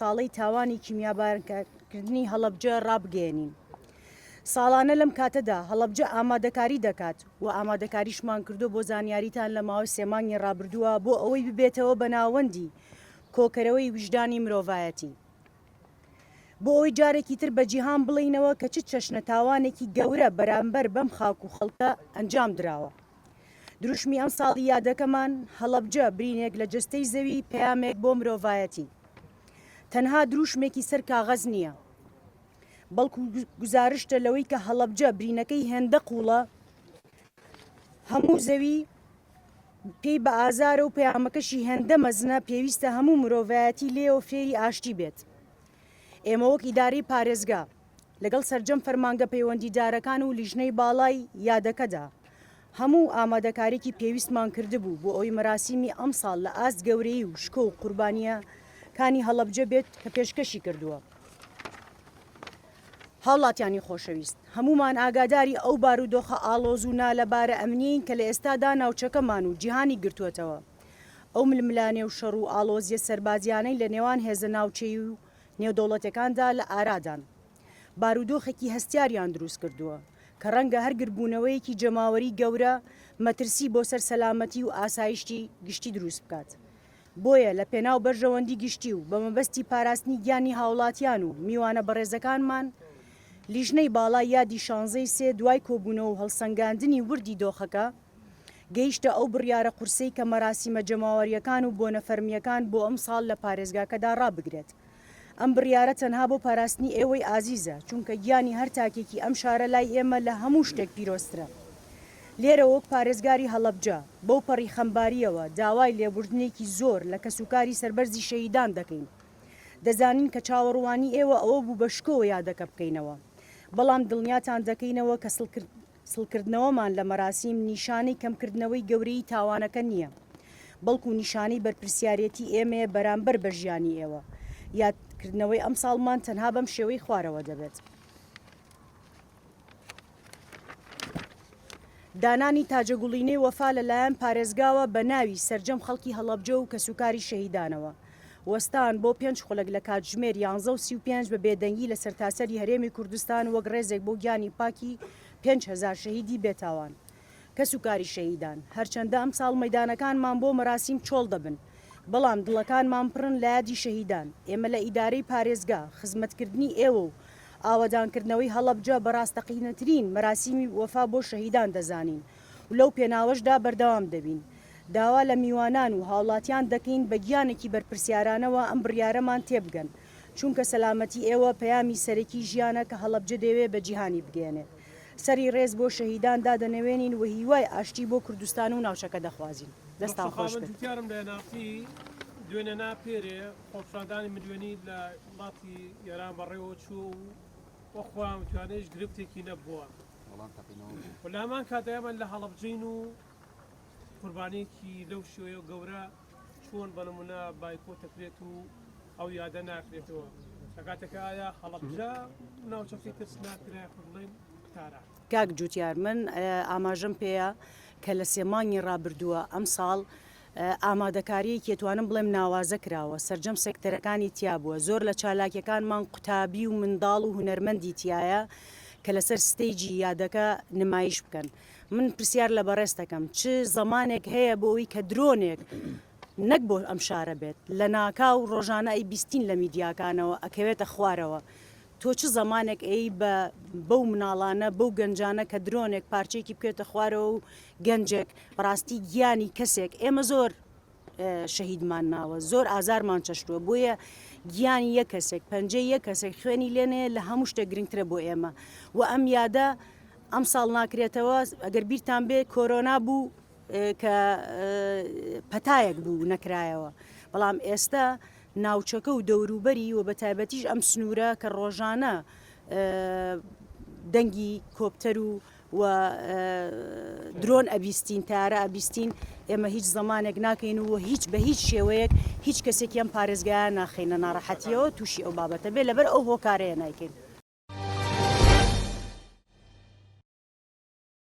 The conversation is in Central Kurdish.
ساڵەی تاوانی کیمیابارکردنی هەڵەبجە ڕابگەێنین. ساڵانە لەم کاتەدا هەڵەبجە ئامادەکاری دەکات و ئامادەکاریشمان کردو بۆ زانیاریتان لە ماوەی سێمانگی ڕابردووە بۆ ئەوەی ببێتەوە بە ناوەندی کۆکەرەوەی وجدانی مرۆڤایەتی. بۆ ئەوەی جارێکی تر بە جیهان بڵینەوە کە چ چەشنە تاوانێکی گەورە بەرامبەر بەم خاک و خەڵکە ئەنجام درراوە. دروشمی ئەم ساڵی یادەکەمان هەڵەبجە برینێک لە جستەی زەوی پەیامێک بۆ مرۆڤایەتی. تەنها دروشمێکی سەر کاغەز نییە، بەڵکو گزارشتە لەوەی کە هەڵەبجە برینەکەی هێندە قوڵە هەموو زەوی پێی بە ئازارە و پەیامەکەشی هێندە مەزنە پێویستە هەموو مرۆڤایەتی لێەوە فێری ئاشتی بێت. ئێمە وەک ئیداری پارێزگا لەگەڵ سەرجەم فەرمانگە پەیوەندیدارەکان و لیژنەی باڵای یادەکەدا هەموو ئامادەکارێکی پێویستمان کردبوو بۆ ئەوی مەراسیمی ئەم ساڵ لە ئاست گەورەی و شکۆ و قوربانیەکانی هەڵەبجە بێت کە پێشکەشی کردووە. هاوڵاتیانی خۆشەویست، هەمومان ئاگاداری ئەو بارودۆخە ئاڵۆز و نالەبارە ئەمنیین کە لە ئێستادا ناوچەکەمان و جیهانی گرتووەتەوە. ئەو ململانێ و شەڕ و ئاڵۆزیە سەربازیانەی لە نێوان هێزە ناوچەی و نێودەوڵەتەکاندا لە ئارادان. بارودۆخێکی هەستیاریان دروست کردووە کە ڕەنگە هەرگربوونەوەیەکی جەماوەری گەورە مەترسی بۆ سەر سەلامەتی و ئاسایشتی گشتی دروست بکات. بۆیە لە پێناو بەرژەوەندی گشتی و بە مەبەستی پاراستنی گیانی هاوڵاتیان و میوانە بەڕێزەکانمان لیژنەی باڵای یادی 16 سێ دوای کۆبوونەوە و هەڵسەنگاندنی وردی دۆخەکە گەیشتە ئەو بڕیارە قورسەی کە مەراسیمە جەماوەریەکان و بۆ نەفەرمیەکان بۆ ئەم ساڵ لە پارێزگاکەدا ڕابگرێت. ئەم بڕیارە تەنها بۆ پاراستنی ئێوەی ئازیزە، چونکە گیانی هەر تاکێکی ئەم شارە لای ئێمە لە هەموو شتێک پیرۆسترە. لێرە وەک پارێزگاری هەڵەبجە بەو پەڕی خەمباریەوە داوای لێبوردنێکی زۆر لە کەسوکاری سەربەرزی شەهیدان دەکەین. دەزانین کە چاوەڕوانی ئێوە ئەوە بوو بە شکۆوە یادەکە بکەینەوە، بەڵام دڵنیاتان دەکەینەوە کە سڵکردنەوەمان لە مەراسیم نیشانەی کەمکردنەوەی گەورەی تاوانەکە نییە، بەڵکو نیشانەی بەرپرسیارەتی ئێمەیە بەرامبەر بە ژیانی ئێوە. یادکردنەوەی ئەم ساڵمان تەنها بەم شێوەی خوارەوە دەبێت. دانانی تاجەگوڵینەی وەفا لەلایەن پارێزگاوە بە ناوی سەرجەم خەڵکی هەڵەبجە و کەسوکاری شەهیدانەوە. وەستان بۆ 5 خولەک لە کاتژمێر 11:35 بە بێدەنگی لە سەرتاسەری هەرێمی کوردستان وەک ڕێزێک بۆ گیانی پاکی 5,000 شەهیدی بێتاوان. کەسوکاری شەهیدان، هەرچەندە ئەم ساڵ مەیدانەکانمان بۆ مەراسیم چۆڵ دەبن، بەڵام دڵەکانمان پڕن لە یادی شەهیدان. ئێمە لە ئیدارەی پارێزگا خزمەتکردنی ئێوە و ئاوەدانکردنەوەی هەڵەبجە بەڕاستەقینەترین مەراسیمی وەفا بۆ شەهیدان دەزانین و لەو پێناوەشدا بەردەوام دەبین. داوا لە میوانان و هاوڵاتیان دەکەین بە گیانێکی بەرپرسیارانەوە ئەم بڕیارەمان تێبگەن، چونکە سەلامەتی ئێوە پەیامی سەرەکی ژیانە کە هەڵەبجە دەوێ بە جیهانی بگێنێت. سەری ڕێز بۆ شەهیدان دادەنەوێنین و هیوای ئاشتی بۆ کوردستان و ناوچەکە دەخوازین. دەستان خۆش بێت. دوێنە ناپێرێ خۆپشاندانی مدوێنی لە وڵاتی ئێران بەڕێوە چوو وەخوام توانێش گرفتێکی نەبووە و لە هەمان کاتەیەمان لە هەڵەبجین و قوربانێکی لەو شوێ گەورە چۆن بەنمونە بایکۆ دەکرێت و ئەو یادە ناکرێتەوە. کاتێکە ئایا هەڵەبجە ناوچەکەی ترس ناکرێت بڵێن تارە. کاک جوتیار، من ئاماژەم پێەیە کە لە سێمانگی ڕابردووە ئەم ساڵ ئامادەکاریەکی توانم بڵێم ناوازە کراوە. سەرجەم سێکتەرەکانی تیا بووە، زۆر لە چالاکیەکانمان قوتابی و منداڵ و هونەرمەندی تایە کە لەسەر ستەیجی یادەکە نمایش بکەن. من پرسیار لە بەڕێز دەکەم چ زەمانێک هەیە بۆ ئەوی کە درۆنێک نەک بۆ ئەم شارە بێت لە ناکاو ڕۆژانە ئەی بیستین لە میدیاکانەوە ئەکەوێتە خوارەوە. تۆ چ زەمانێک ئەی بەو مناڵانە بەو گەنجانە کە درۆنێک پارچێکی بکێتە خوارەوە و گەنجێک بەڕاستی گیانی کەسێک ئێمە زۆر شەهیدمان ناوە، زۆر ئازارمان چەشتووە، بۆیە گیانی یەک کەسێک پەنجەی یەک کەسێک خوێنی لێنێ لە هەموو شتێک گرنگترە بۆ ئێمە و ئەم یادە ئەم ساڵ ناکرێتەوە. ئەگەر بیرتان بێ کۆرۆنا بوو کە پەتایەک بوو نەکرایەوە، بەڵام ئێستا ناوچەکە و دەوروبەری و بە تایبەتیش ئەم سنوورە کە ڕۆژانە دەنگی کۆپتەر و درۆن ئەبیستین تارە ئەبیستین، ئێمە هیچ زەمانێک ناکەین و بە هیچ شێوەیەک هیچ کەسێکی ئەم پارێزگایە ناخینە ناڕەحەتیەوە تووشی ئەو بابەتە بێ لەبەر ئەو هۆکارەیە نایکەین.